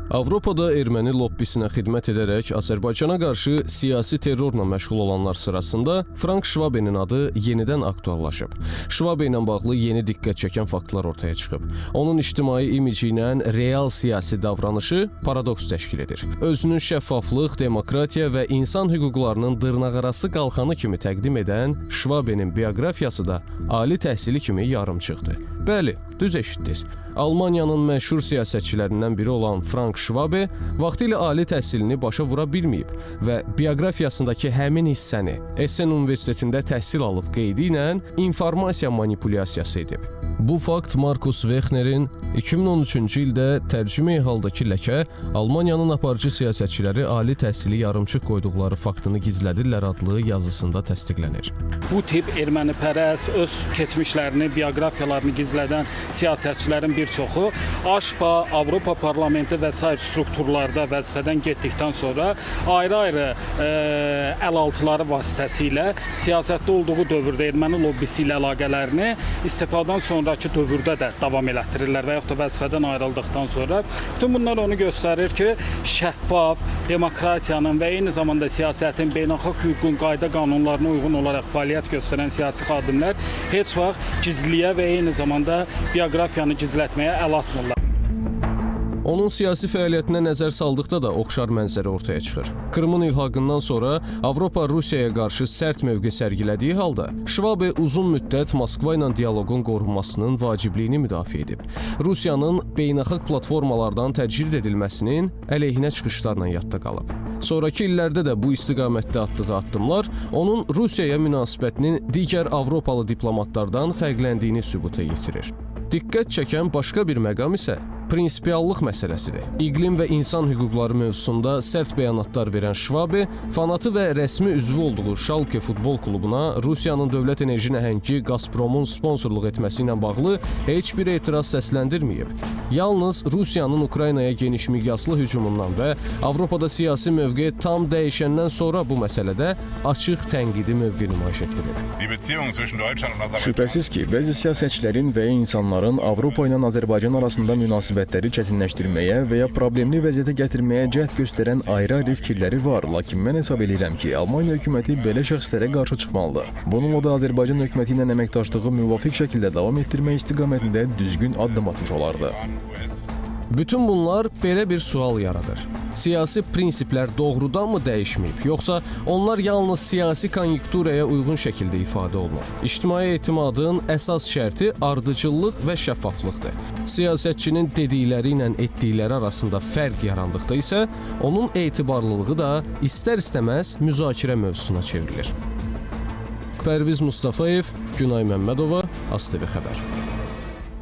Avropada erməni lobbisinə xidmət edərək Azərbaycana qarşı siyasi terrorla məşğul olanlar sırasında Frank Schwabenin adı yenidən aktuallaşıb. Schwabe ilə bağlı yeni diqqət çəkən faktlar ortaya çıxıb. Onun ictimai imici ilə real siyasi davranışı paradoks təşkil edir. Özünün şəffaflıq, demokratiya və insan hüquqlarının dırnaqarası qalxanı kimi təqdim edən Schwabenin bioqrafiyası da ali təhsili kimi yarımçıqdır. Bəli, düz eşitdiniz. Almaniyanın məşhur siyasətçilərindən biri olan Frank Schwabe vaxtilə ali təhsilini başa vura bilməyib və bioqrafiyasındakı həmin hissəni Essen Universitetində təhsil alıb qeydi ilə informasiya manipulyasiyası edib. Bu fakt Markus Wechnerin 2013-cü ildə tərcümeyi haldakı ləkə Almaniyanın aparıcı siyasətçiləri ali təhsili yarımçıq qoyduqları faktını gizlədirlər adlı yazısında təsdiqlənir. Bu tip ermənipərəst, öz keçmişlərini, bioqrafiyalarını gizlədən siyasətçilərin bir çoxu AŞPA, Avropa Parlamenti və sair strukturlarda vəzifədən getdikdən sonra ayrı-ayrı əlaltıları vasitəsilə siyasətdə olduğu dövrdə erməni lobbisi ilə əlaqələrini istifadan sonraki dövrdə də davam elətdirirlər və yaxud da vəzifədən ayrıldıqdan sonra. Bütün bunlar onu göstərir ki, şəffaf, demokratiyanın və eyni zamanda siyasətin beynəlxalq hüququn qayda qanunlarına uyğun olaraq fəaliyyət göstərən siyasi xadimlər heç vaxt gizliyə və eyni zamanda bioqrafiyanı gizlətməyə əl atmırlar. Onun siyasi fəaliyyətinə nəzər saldıqda da oxşar mənzərə ortaya çıxır. Krımın ilhaqından sonra Avropa Rusiyaya qarşı sərt mövqe sərgilədiyi halda Schwabe uzun müddət Moskva ilə dialoqun qorunmasının vacibliyini müdafiə edib. Rusiyanın beynəlxalq platformalardan təcrid edilməsinin əleyhinə çıxışlarla yadda qalıb. Sonrakı illərdə də bu istiqamətdə atdığı addımlar onun Rusiyaya münasibətinin digər Avropalı diplomatlardan fərqləndiyini sübuta yetirir. Diqqət çəkən başqa bir məqam isə prinsipiallıq məsələsidir. İqlim və insan hüquqları mövzusunda sərt bəyanatlar verən Schwabe, fanatı və rəsmi üzvü olduğu Schalke futbol klubuna Rusiyanın dövlət enerji nəhəngi Gazpromun sponsorluq etməsi ilə bağlı heç bir etiraz səsləndirməyib. Yalnız Rusiyanın Ukraynaya geniş miqyaslı hücumundan və Avropada siyasi mövqe tam dəyişəndən sonra bu məsələdə açıq tənqidi mövqe nümayiş etdirib. Şübhəsiz ki, bəzi siyasətçilərin və insanların Avropa ilə Azərbaycan arasında münasibətləri çətinləşdirməyə və ya problemli vəziyyətə gətirməyə cəhd göstərən ayrı-ayrı fikirləri var, lakin mən hesab edirəm ki, Almaniya hökuməti belə şəxslərə qarşı çıxmalıdır. Bununla da Azərbaycan hökuməti ilə əməkdaşlığı müvafiq şəkildə davam etdirmək istiqamətində düzgün addım atmış olardı. Bütün bunlar belə bir sual yaradır. Siyasi prinsiplər doğrudanmı dəyişməyib, yoxsa onlar yalnız siyasi konjunkturaya uyğun şəkildə ifadə olunur? İctimai etimadın əsas şərti ardıcıllıq və şəffaflıqdır. Siyasətçinin dedikləri ilə etdikləri arasında fərq yarandıqda isə onun etibarlılığı da istər-istəməz müzakirə mövzusuna çevrilir. Pərviz Mustafayev, Günay Məmmədova, AzTV xəbər.